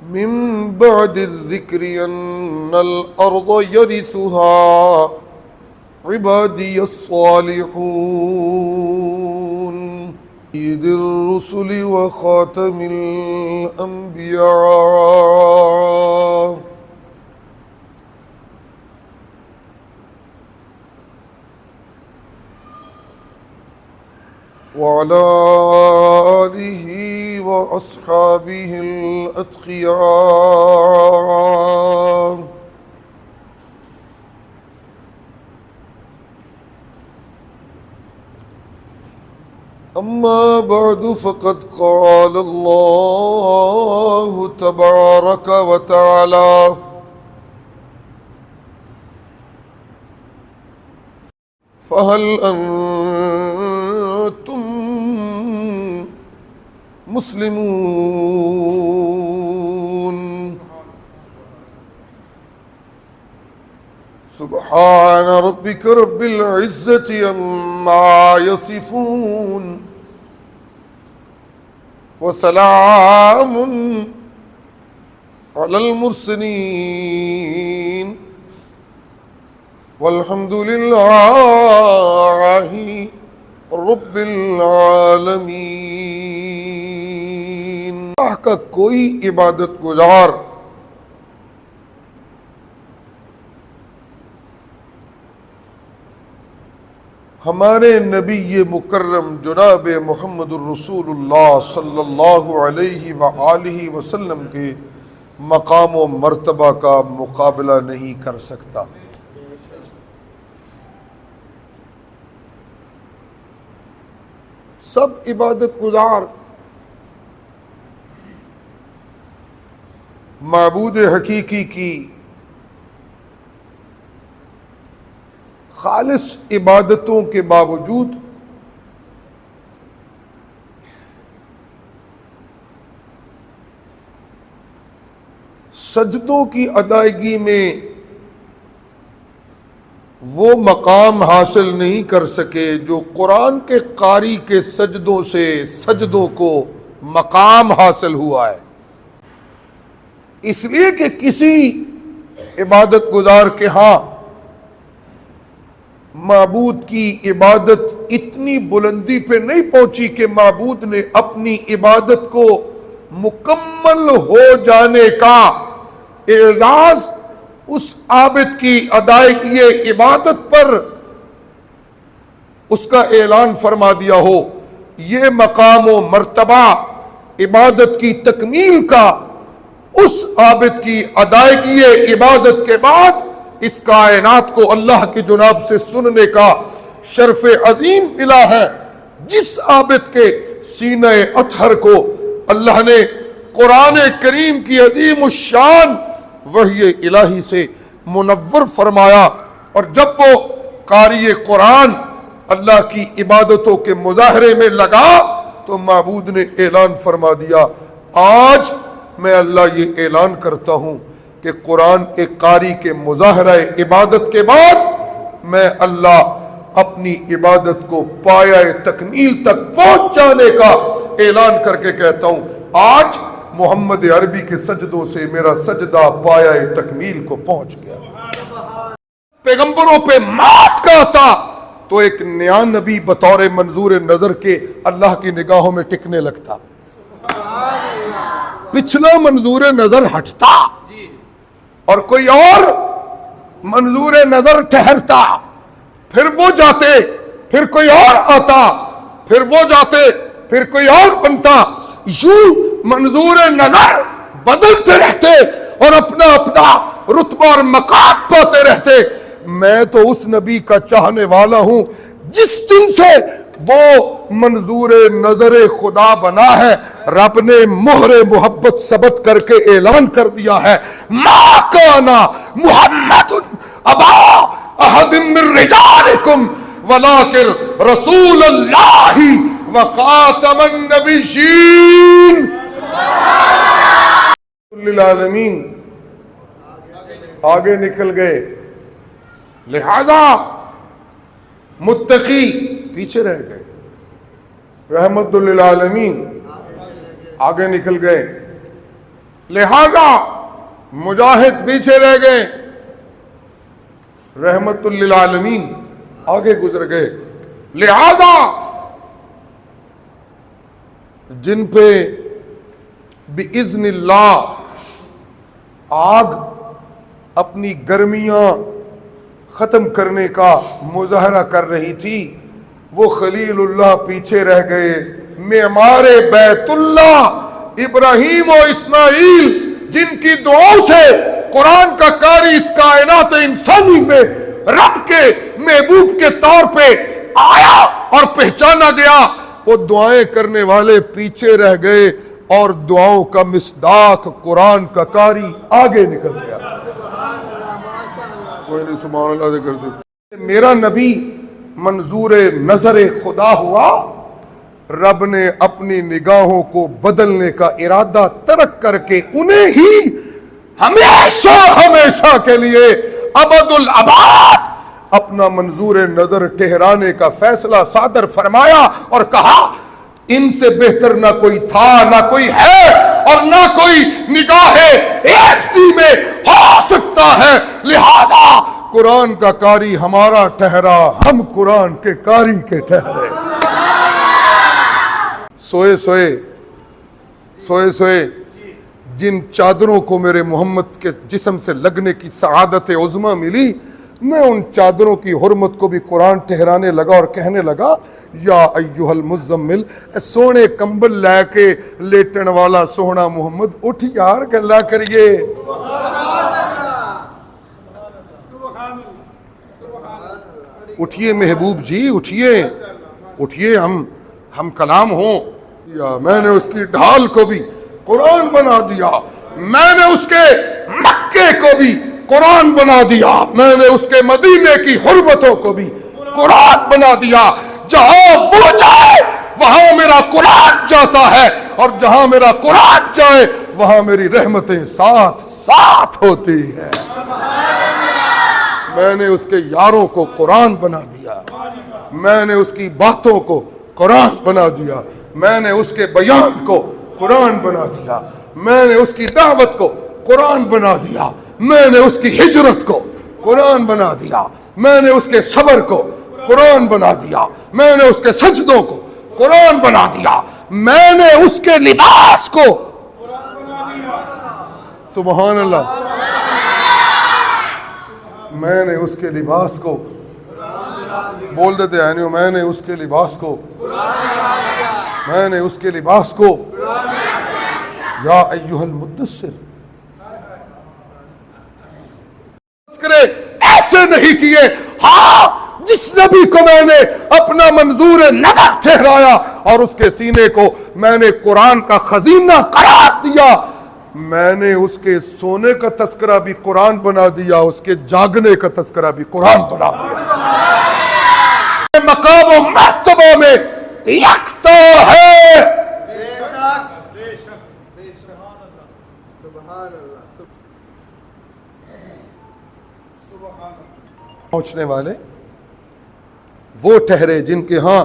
من بعد الذكر أن الأرض يرثها عبادي الصالحون سيد الرسل وخاتم الأنبياء وعلى آله وأصحابه الأتقياء أما بعد فقد قال الله تبارك وتعالى فهل أنتم مسلمون سبحان ربك رب العزة عما يصفون وسلام على المرسلين والحمد لله رب العالمین۔ اللہ کا کوئی عبادت گزار ہمارے نبی مکرم جناب محمد الرسول اللہ صلی اللہ علیہ وآلہ وسلم کے مقام و مرتبہ کا مقابلہ نہیں کر سکتا۔ سب عبادت گزار معبود حقیقی کی خالص عبادتوں کے باوجود سجدوں کی ادائیگی میں وہ مقام حاصل نہیں کر سکے جو قرآن کے قاری کے سجدوں سے سجدوں کو مقام حاصل ہوا ہے۔ اس لیے کہ کسی عبادت گزار کے ہاں معبود کی عبادت اتنی بلندی پہ نہیں پہنچی کہ معبود نے اپنی عبادت کو مکمل ہو جانے کا اعزاز اس عابد کی ادائیگی عبادت پر اس کا اعلان فرما دیا ہو۔ یہ مقام و مرتبہ عبادت کی تکمیل کا اس عابد کی ادائیگی عبادت کے بعد اس کائنات کو اللہ کی جناب سے سننے کا شرف عظیم ملا ہے۔ جس عابد کے سینہ اطہر کو اللہ نے قرآن کریم کی عظیم الشان وحی الہی سے منور فرمایا، اور جب وہ قاری قرآن اللہ کی عبادتوں کے مظاہرے میں لگا تو معبود نے اعلان فرما دیا، آج میں اللہ یہ اعلان کرتا ہوں کہ قرآن کے قاری کے مظاہرہ عبادت کے بعد میں اللہ اپنی عبادت کو پایہ تکمیل تک پہنچ جانے کا اعلان کر کے کہتا ہوں، آج محمد عربی کے سجدوں سے میرا سجدہ پایہ تکمیل کو پہنچ گیا۔ پیغمبروں پہ مات کا تھا تو ایک نیا نبی بطور منظور نظر کے اللہ کی نگاہوں میں ٹکنے لگتا، پچھلا منظور نظر ہٹتا اور کوئی اور منظور نظر ٹھہرتا، پھر وہ جاتے، پھر کوئی اور آتا، پھر وہ جاتے، پھر کوئی اور بنتا، یوں منظور نظر بدلتے رہتے اور اپنا اپنا رتبہ اور مقام پاتے رہتے۔ میں تو اس نبی کا چاہنے والا ہوں جس دن سے وہ منظور نظر خدا بنا ہے، رب نے مہر محبت ثبت کر کے اعلان کر دیا ہے، ما کان محمد ابا احد من رجالکم ولکن رسول اللہ وخاتم النبیین۔ للعالمین آگے نکل گئے، لہذا متقی پیچھے رہ گئے، رحمت للعالمین آگے نکل گئے، لہذا مجاہد پیچھے رہ گئے، رحمت للعالمین آگے گزر گئے۔ لہذا جن پہ بِإِذْنِ اللہ آگ اپنی گرمیاں ختم کرنے کا مظاہرہ کر رہی تھی، وہ خلیل اللہ پیچھے رہ گئے۔ معمار بیت اللہ ابراہیم و اسماعیل جن کی دعاؤں سے قرآن کا قاری اس کائنات انسانی میں رب کے محبوب کے طور پہ آیا اور پہچانا گیا، وہ دعائیں کرنے والے پیچھے رہ گئے اور دعاؤں کا مصداق قرآن کا قاری آگے نکل گیا۔ کوئی نہیں سبحان اللہ ذکر دے۔ میرا نبی منظور نظر خدا ہوا، رب نے اپنی نگاہوں کو بدلنے کا ارادہ ترک کر کے انہیں ہی ہمیشہ ہمیشہ کے لیے ابد الاباد اپنا منظور نظر ٹھہرانے کا فیصلہ صادر فرمایا اور کہا ان سے بہتر نہ کوئی تھا، نہ کوئی ہے اور نہ کوئی نگاہ ایستی میں ہو سکتا ہے، لہذا قرآن کا قاری ہمارا ٹھہرا، ہم قرآن کے قاری کے ٹھہرے۔ سوئے سوئے جن چادروں کو میرے محمد کے جسم سے لگنے کی سعادت عظمی ملی، میں ان چادروں کی حرمت کو بھی قرآن ٹھہرانے لگا اور کہنے لگا یا ایھا المزمل، سونے کمبل لے کے لیٹن والا سونا محمد اٹھ یار گلا کریے۔ اٹھیے محبوب جی، اٹھیے ہم کلام ہوں۔ یا میں نے اس کی ڈھال کو بھی قرآن بنا دیا، میں نے اس کے مکے کو بھی قرآن بنا دیا، میں نے اس کے مدینے کی حرمتوں کو بھی قرآن بنا دیا۔ جہاں وہ جائے وہاں میرا قرآن جاتا ہے، اور جہاں میرا قرآن جائے وہاں میری رحمتیں ساتھ ہوتی ہے۔ میں نے اس کے یاروں کو قرآن بنا دیا، میں نے اس کی باتوں کو قرآن بنا دیا، میں نے اس کے بیان کو قرآن بنا دیا، میں نے اس کی دعوت کو قرآن بنا دیا، میں نے اس کی ہجرت کو قرآن بنا دیا، میں نے اس کے صبر کو قرآن بنا دیا، میں نے اس کے سجدوں کو قرآن بنا دیا، میں نے اس کے لباس کو سبحان اللہ، میں نے اس کے لباس کو بول دیتے ہیں، میں نے اس کے لباس کو، میں نے اس کے لباس کو یا ایھا المدثر ایسے نہیں کیے۔ ہاں جس نبی کو میں نے اپنا منظور نظر ٹھہرایا اور اس کے سینے کو میں نے قرآن کا خزینہ قرار دیا، میں نے اس کے سونے کا تذکرہ بھی قرآن بنا دیا، اس کے جاگنے کا تذکرہ بھی قرآن بنا دیا۔ مقام و مرتبہ میں یکتا ہے۔ پہنچنے والے وہ ٹھہرے جن کے ہاں